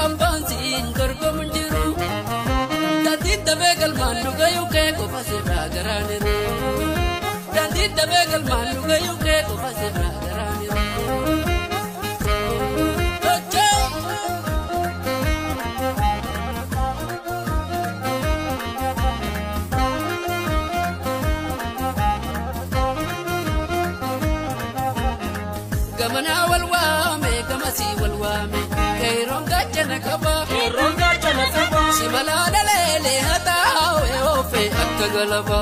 ambansin dorgo mundiru Dandita begal manu gayu ke ko fasira garaniru Dandita begal manu gayu ke ko fasira garaniru Gamana walwame gamasi walwame Kaironga jana kaba Simala dalele hatawe ofe akagalaba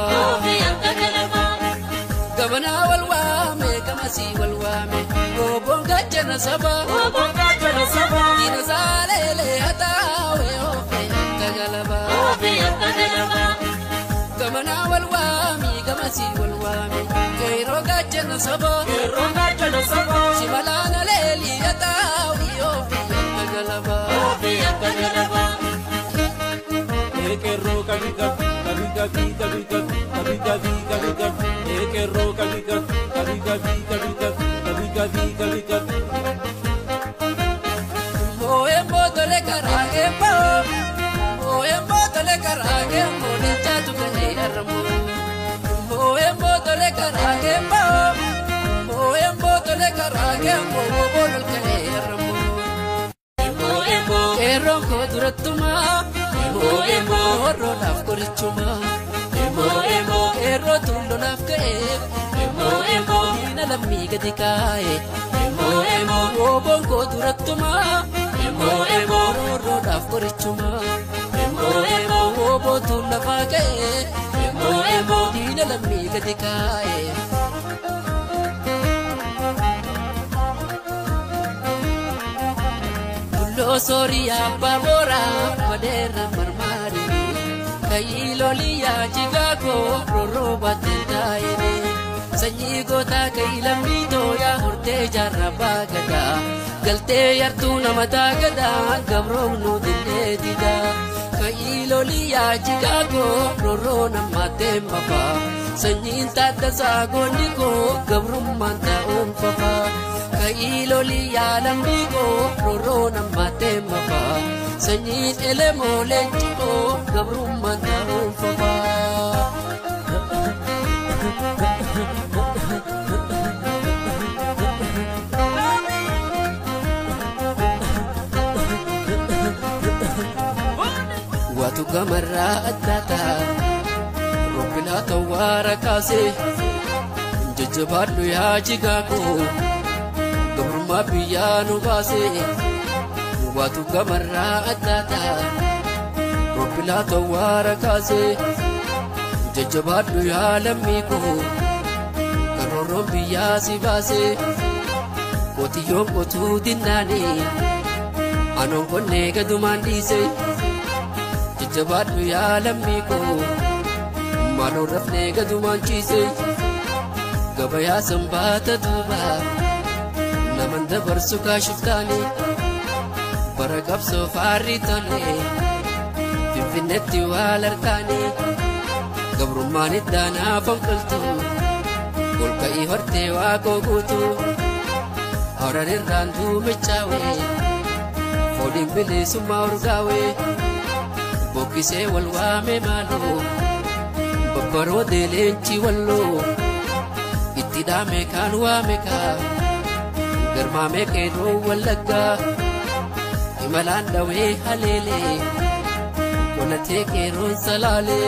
Gamana walwame gamasi walwame Gobonga jana saba Ina zalele hatawe ofe akagalaba Gamana walwame gamasi walwame Kaironga jana saba Simala dalele hatawe ofe akagalaba Ekero kabikat Ekero kabikat Moembo tole karage po Moembo tole karage mo Nechatu kane armo Moembo tole karage po Moembo tole karage mo Bolol kane armo Ero ko duratuma Emo ro laf korichuma ero tullo laf ke emo ina lammi gadikae emo obon ko duratuma emo ro laf korichuma emo obo tullo fage emo ina lammi gadikae Lo soria babora madera marmari Kailo liya chigago roro batentaire Sanyi gota kailam nito ya horte jarraba gada Galte yartuna mata gada gabrong no dinde dida Kailo liya chigago roro namate mapa Sanyi tata sago niko gabrong manta papa Kailo liya lambigo roro namate mapa Sanyi elemo lenchiko gabrum manta papa Watu gamarra atata Rompila tawara kase Jajabadu ya jigako Gabruma biyanu base Watu gamarra atata Rompila tawara kase Jajabadu ya lamiko Karoron biyasi base Kotiyon kotu dinani Anong konne gadumandise Jajabadu ya lamiko Mano rafne gadumanchise Gabaya sambata duba Naman dabar suka shiftani Baragab so fari tole Fifinetti walartani Gabrumani dana pangkaltu Kolka ihorte wako gutu Auranin randu mechawe Fodin bili suma urgawe Bokise walwame malu Babbaro delenchi wallo Ittidame kanwame ka Garmame keno wallaga Imalan dawe halele Konate keron salale